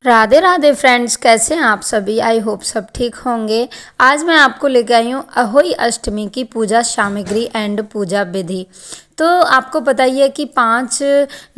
Radhe Radhe friends, कैसे हैं आप सभी। आई होप सब ठीक होंगे। आज मैं आपको लेके आई हूँ अहोई अष्टमी की पूजा सामग्री एंड पूजा विधि। तो आपको पता ही है कि 5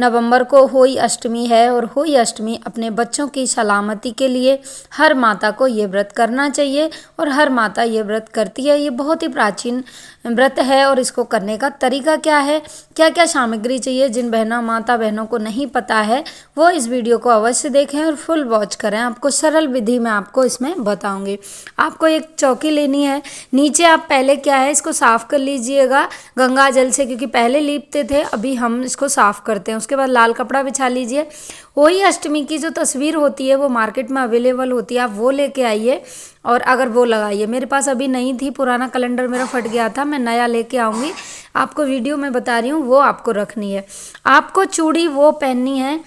नवंबर को होई अष्टमी है और होई अष्टमी अपने बच्चों की सलामती के लिए हर माता को ये व्रत करना चाहिए और हर माता ये व्रत करती है। ये बहुत ही प्राचीन व्रत है और इसको करने का तरीका क्या है, क्या क्या सामग्री चाहिए, जिन माता बहनों को नहीं पता है वो इस वीडियो को अवश्य देखें और फुल वॉच करें। आपको सरल विधि में आपको इसमें बताऊंगी। आपको एक चौकी लेनी है। नीचे आप पहले क्या है, इसको साफ कर लीजिएगा गंगा जल से, क्योंकि पहले लीपते थे, अभी हम इसको साफ करते हैं। उसके बाद लाल कपड़ा बिछा लीजिए। होली अष्टमी की जो तस्वीर होती है वो मार्केट में अवेलेबल होती है, आप वो लेके आइए और अगर वो लगाइए। मेरे पास अभी नहीं थी, पुराना कैलेंडर मेरा फट गया था, मैं नया लेके आऊँगी। आपको वीडियो में बता रही हूँ, वो आपको रखनी है। आपको चूड़ी वो पहननी है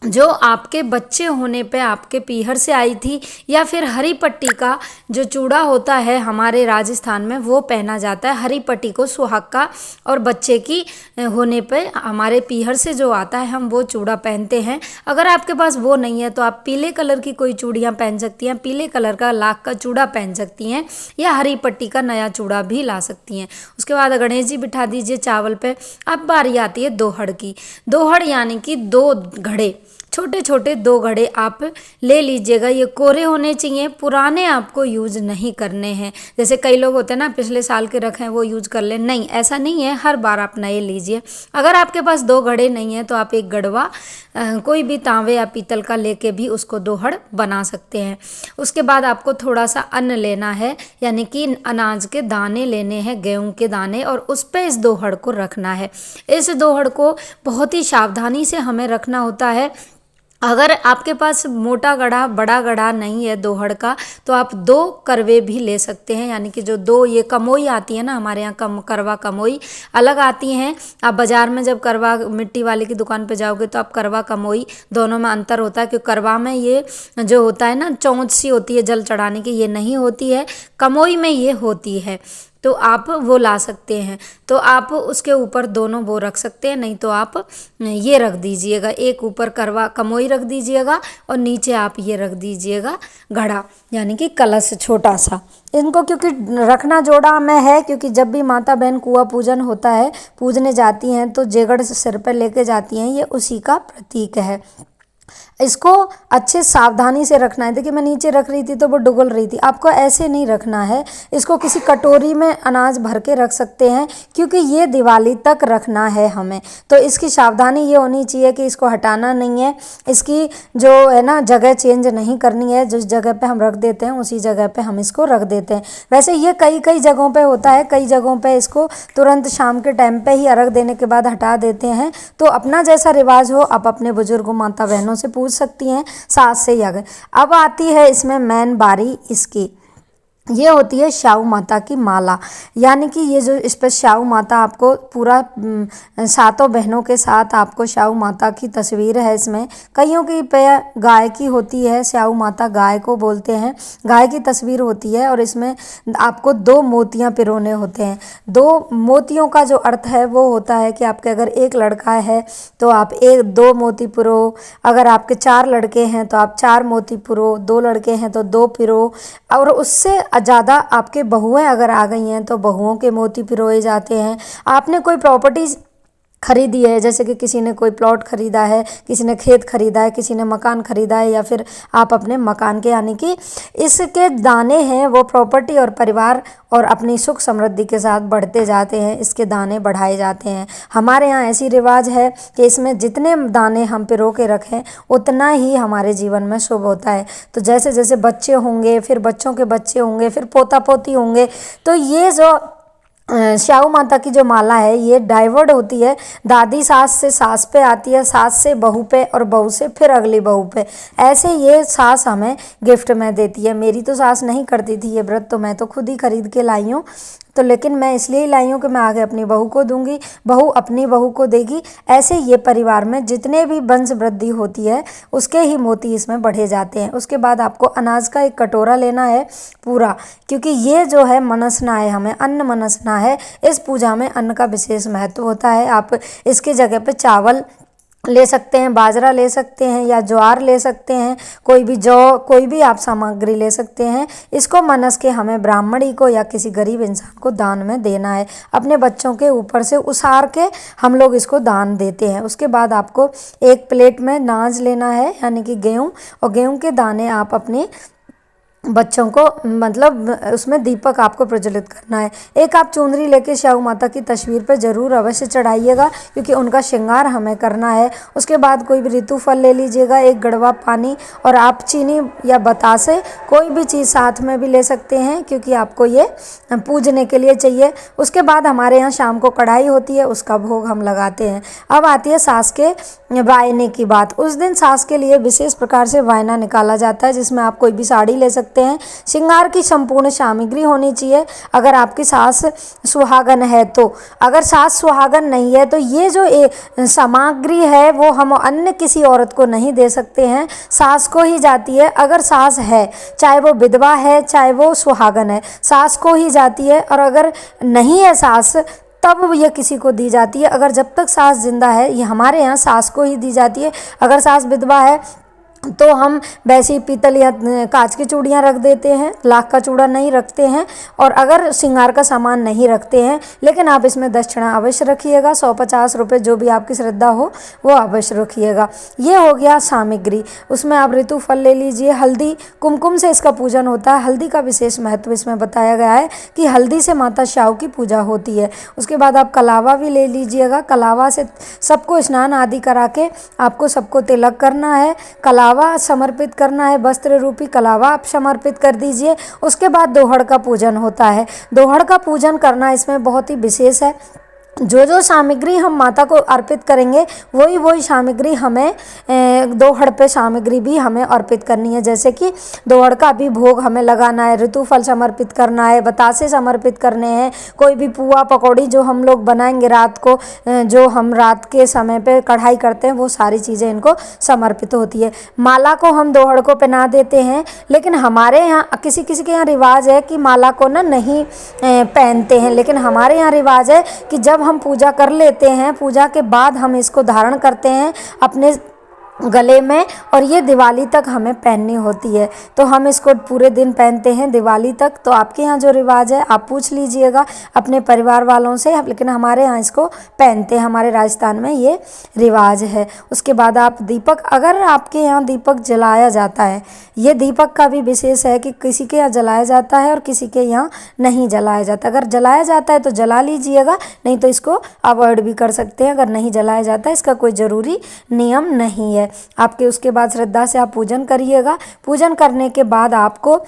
जो आपके बच्चे होने पे आपके पीहर से आई थी, या फिर हरी पट्टी का जो चूड़ा होता है हमारे राजस्थान में वो पहना जाता है। हरी पट्टी को सुहाग का और बच्चे की होने पे हमारे पीहर से जो आता है हम वो चूड़ा पहनते हैं। अगर आपके पास वो नहीं है तो आप पीले कलर की कोई चूड़ियाँ पहन सकती हैं, पीले कलर का लाख का चूड़ा पहन सकती हैं, या हरी पट्टी का नया चूड़ा भी ला सकती हैं। उसके बाद गणेश जी बिठा दीजिए चावल पे। अब बारी आती है दोहड़ की। दोहड़ यानी कि 2 घड़े, छोटे छोटे 2 घड़े आप ले लीजिएगा। ये कोरे होने चाहिए, पुराने आपको यूज नहीं करने हैं। जैसे कई लोग होते हैं ना, पिछले साल के रखे हैं वो यूज कर लें, नहीं ऐसा नहीं है, हर बार आप नए लीजिए। अगर आपके पास 2 घड़े नहीं है तो आप एक गड़वा कोई भी तांबे या पीतल का लेके भी उसको दोहड़ बना सकते हैं। उसके बाद आपको थोड़ा सा अन्न लेना है, यानी कि अनाज के दाने लेने हैं, गेहूं के दाने, और उस पर इस दोहड़ को रखना है। इस दोहड़ को बहुत ही सावधानी से हमें रखना होता है। अगर आपके पास मोटा गड़ा बड़ा गड़ा नहीं है दोहड़ का, तो आप 2 करवे भी ले सकते हैं, यानी कि जो 2 ये कमोई आती है ना, हमारे यहाँ करवा कमोई अलग आती हैं। आप बाज़ार में जब करवा मिट्टी वाले की दुकान पे जाओगे तो आप करवा कमोई दोनों में अंतर होता है, क्योंकि करवा में ये जो होता है ना चोंच सी होती है जल चढ़ाने की, ये नहीं होती है, कमोई में ये होती है। तो आप वो ला सकते हैं, तो आप उसके ऊपर दोनों वो रख सकते हैं, नहीं तो आप ये रख दीजिएगा, एक ऊपर करवा कमोई रख दीजिएगा और नीचे आप ये रख दीजिएगा घड़ा, यानी कि कलश छोटा सा। इनको क्योंकि रखना जोड़ा में है, क्योंकि जब भी माता बहन कुआं पूजन होता है, पूजने जाती हैं तो जेगड़ सिर पर लेके जाती हैं, ये उसी का प्रतीक है। इसको अच्छे सावधानी से रखना है। देखिए मैं नीचे रख रही थी तो वो डुगल रही थी, आपको ऐसे नहीं रखना है। इसको किसी कटोरी में अनाज भर के रख सकते हैं, क्योंकि ये दिवाली तक रखना है हमें। तो इसकी सावधानी ये होनी चाहिए कि इसको हटाना नहीं है, इसकी जो है ना जगह चेंज नहीं करनी है। जिस जगह पे हम रख देते हैं उसी जगह पे हम इसको रख देते हैं। वैसे ये कई जगहों पे होता है, कई जगहों पे इसको तुरंत शाम के टाइम पे ही अर्घ देने के बाद हटा देते हैं। तो अपना जैसा रिवाज हो, आप अपने बुजुर्गों माता बहनों से पूछ सकती हैं, सास से या गए। अब आती है इसमें मेन बारी इसकी, ये होती है श्याऊ माता की माला। यानी कि ये जो इस पर श्याऊ माता आपको पूरा 7 बहनों के साथ आपको श्याऊ माता की तस्वीर है। इसमें कईयों की पे गाय की होती है, श्याऊ माता गाय को बोलते हैं, गाय की तस्वीर होती है। और इसमें आपको 2 मोतियाँ पिरोने होते हैं। 2 मोतियों का जो अर्थ है वो होता है कि आपके अगर एक लड़का है तो आप 2 मोती पिरो, अगर आपके 4 लड़के हैं तो आप 4 मोती पिरो, 2 लड़के हैं तो 2 पिरो, और उससे ज़्यादा आपके बहुएं अगर आ गई हैं तो बहुओं के मोती पिरोए जाते हैं। आपने कोई प्रॉपर्टीज़ खरीदी है, जैसे कि किसी ने कोई प्लॉट खरीदा है, किसी ने खेत खरीदा है, किसी ने मकान खरीदा है, या फिर आप अपने मकान के, यानी कि इसके दाने हैं वो प्रॉपर्टी और परिवार और अपनी सुख समृद्धि के साथ बढ़ते जाते हैं, इसके दाने बढ़ाए जाते हैं। हमारे यहाँ ऐसी रिवाज है कि इसमें जितने दाने हम पिरो के रखें उतना ही हमारे जीवन में शुभ होता है। तो जैसे जैसे बच्चे होंगे, फिर बच्चों के बच्चे होंगे, फिर पोता पोती होंगे, तो ये जो श्याऊ माता की जो माला है ये डाइवर्ट होती है, दादी सास से सास पे आती है, सास से बहू पे, और बहू से फिर अगली बहू पे। ऐसे ये सास हमें गिफ्ट में देती है। मेरी तो सास नहीं करती थी ये व्रत, तो मैं तो खुद ही खरीद के लाई हूँ। तो लेकिन मैं इसलिए ही लाई हूँ कि मैं आगे अपनी बहू को दूंगी, बहू अपनी बहू को देगी। ऐसे ये परिवार में जितने भी वंश वृद्धि होती है उसके ही मोती इसमें बढ़े जाते हैं। उसके बाद आपको अनाज का एक कटोरा लेना है पूरा, क्योंकि ये जो है मनसना है, हमें अन्न मनसना है। इस पूजा में अन्न का विशेष महत्व होता है। आप इसकी जगह पे चावल ले सकते हैं, बाजरा ले सकते हैं या ज्वार ले सकते हैं, कोई भी जौ, कोई भी आप सामग्री ले सकते हैं। इसको मनस के हमें ब्राह्मणी को या किसी गरीब इंसान को दान में देना है। अपने बच्चों के ऊपर से उसार के हम लोग इसको दान देते हैं। उसके बाद आपको एक प्लेट में नाज लेना है, यानी कि गेहूँ, और गेहूँ के दाने आप अपने बच्चों को मतलब उसमें दीपक आपको प्रज्वलित करना है। एक आप चुनरी लेके श्याऊ माता की तस्वीर पर ज़रूर अवश्य चढ़ाइएगा, क्योंकि उनका श्रृंगार हमें करना है। उसके बाद कोई भी ऋतु फल ले लीजिएगा, एक गड़वा पानी, और आप चीनी या बतासे कोई भी चीज़ साथ में भी ले सकते हैं, क्योंकि आपको ये पूजने के लिए चाहिए। उसके बाद हमारे यहाँ शाम को कढ़ाई होती है, उसका भोग हम लगाते हैं। अब आती है सास के वायने की बात। उस दिन सास के लिए विशेष प्रकार से वायना निकाला जाता है, जिसमें आप कोई भी साड़ी ले सकते हैं। श्रृंगार की संपूर्ण सामग्री होनी चाहिए, अगर आपकी सास सुहागन है तो। अगर सास सुहागन नहीं है तो ये जो सामग्री है वो हम अन्य किसी औरत को नहीं दे सकते हैं, सास को ही जाती है। अगर सास है, चाहे वो विधवा है चाहे वो सुहागन है, सास को ही जाती है। और अगर नहीं है सास, तब ये किसी को दी जाती है। अगर जब तक सास जिंदा है, ये हमारे यहाँ सास को ही दी जाती है। अगर सास विधवा है तो हम वैसी पीतल या कांच की चूड़ियाँ रख देते हैं, लाख का चूड़ा नहीं रखते हैं। और अगर श्रृंगार का सामान नहीं रखते हैं, लेकिन आप इसमें दक्षिणा अवश्य रखिएगा, 150 रुपये जो भी आपकी श्रद्धा हो वो अवश्य रखिएगा। ये हो गया सामग्री। उसमें आप ऋतु फल ले लीजिए। हल्दी कुमकुम से इसका पूजन होता है। हल्दी का विशेष महत्व इसमें बताया गया है कि हल्दी से माता श्याऊ की पूजा होती है। उसके बाद आप कलावा भी ले लीजिएगा। कलावा से सबको स्नान आदि करा के आपको सबको तिलक करना है, कलावा समर्पित करना है, वस्त्र रूपी कलावा आप समर्पित कर दीजिए। उसके बाद दोहड़ का पूजन होता है। दोहड़ का पूजन करना इसमें बहुत ही विशेष है। जो सामग्री हम माता को अर्पित करेंगे वही सामग्री हमें दोहड़ पे सामग्री भी हमें अर्पित करनी है। जैसे कि दोहड़ का भी भोग हमें लगाना है, ऋतु फल समर्पित करना है, बतासे समर्पित करने हैं, कोई भी पुआ पकौड़ी जो हम लोग बनाएंगे रात को, जो हम रात के समय पे कढ़ाई करते हैं, वो सारी चीज़ें इनको समर्पित होती है। माला को हम दोहड़ को पहना देते हैं, लेकिन हमारे यहाँ किसी किसी के यहाँ रिवाज है कि माला को ना नहीं पहनते हैं, लेकिन हमारे यहाँ रिवाज है कि जब हम पूजा कर लेते हैं, पूजा के बाद हम इसको धारण करते हैं अपने गले में, और ये दिवाली तक हमें पहननी होती है। तो हम इसको पूरे दिन पहनते हैं दिवाली तक। तो आपके यहाँ जो रिवाज है आप पूछ लीजिएगा अपने परिवार वालों से, लेकिन हमारे यहाँ इसको पहनते हैं, हमारे राजस्थान में ये रिवाज है। उसके बाद आप दीपक, अगर आपके यहाँ दीपक जलाया जाता है, ये दीपक का भी विशेष है कि किसी के यहाँ जलाया जाता है और किसी के यहाँ नहीं जलाया जाता। अगर जलाया जाता है तो जला लीजिएगा, नहीं तो इसको अवॉइड भी कर सकते हैं। अगर नहीं जलाया जाता है, इसका कोई ज़रूरी नियम नहीं है आपके। उसके बाद श्रद्धा से आप पूजन करिएगा। पूजन करने के बाद आपको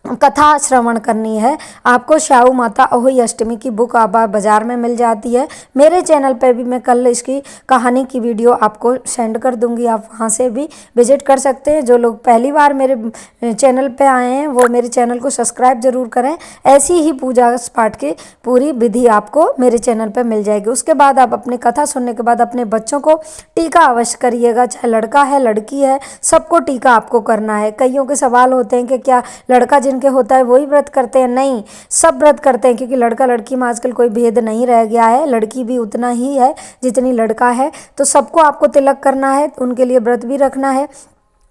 कथा श्रवण करनी है। आपको श्याऊ माता अहोई अष्टमी की बुक आप बाज़ार में मिल जाती है। मेरे चैनल पे भी मैं कल इसकी कहानी की वीडियो आपको सेंड कर दूंगी, आप वहाँ से भी विजिट कर सकते हैं। जो लोग पहली बार मेरे चैनल पे आए हैं वो मेरे चैनल को सब्सक्राइब ज़रूर करें। ऐसी ही पूजा पाठ की पूरी विधि आपको मेरे चैनल पर मिल जाएगी। उसके बाद आप अपनी कथा सुनने के बाद अपने बच्चों को टीका अवश्य करिएगा, चाहे लड़का है लड़की है, सबको टीका आपको करना है। कईयों के सवाल होते हैं कि क्या लड़का के होता है वही व्रत करते हैं? नहीं, सब व्रत करते हैं, क्योंकि लड़का लड़की में आजकल कोई भेद नहीं रह गया है। लड़की भी उतना ही है जितनी लड़का है। तो सबको आपको तिलक करना है, उनके लिए व्रत भी रखना है।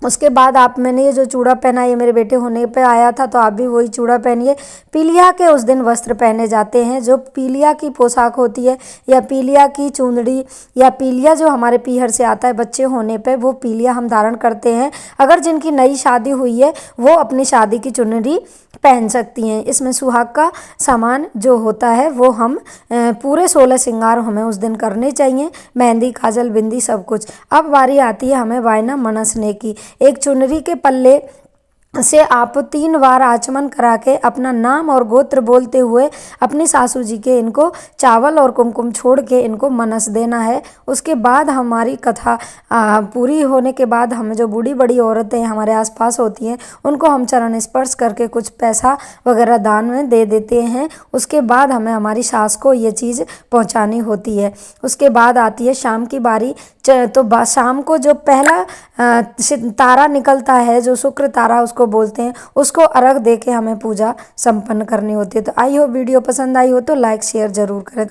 उसके बाद मैंने ये जो चूड़ा पहना, ये मेरे बेटे होने पे आया था, तो आप भी वही चूड़ा पहनिए। पीलिया के उस दिन वस्त्र पहने जाते हैं, जो पीलिया की पोशाक होती है, या पीलिया की चुंदड़ी, या पीलिया जो हमारे पीहर से आता है बच्चे होने पे, वो पीलिया हम धारण करते हैं। अगर जिनकी नई शादी हुई है वो अपनी शादी की चुनरी पहन सकती हैं। इसमें सुहाग का सामान जो होता है वो हम पूरे 16 श्रृंगार हमें उस दिन करने चाहिए, मेहंदी, काजल, बिंदी, सब कुछ। अब बारी आती है हमें वायना मनसने की। एक चुनरी के पल्ले से आप 3 बार आचमन करा के अपना नाम और गोत्र बोलते हुए अपनी सासू जी के इनको चावल और कुमकुम छोड़ के इनको मनस देना है। उसके बाद हमारी कथा पूरी होने के बाद हम जो बूढ़ी बड़ी औरतें हमारे आसपास होती हैं उनको हम चरण स्पर्श करके कुछ पैसा वगैरह दान में दे देते हैं। उसके बाद हमें हमारी सास को ये चीज़ पहुंचानी होती है। उसके बाद आती है शाम की बारी। तो शाम को जो पहला तारा निकलता है, जो शुक्र तारा उसको बोलते हैं, उसको अर्घ दे के हमें पूजा संपन्न करनी होती है। तो आई हो वीडियो पसंद आई हो तो लाइक शेयर ज़रूर करें।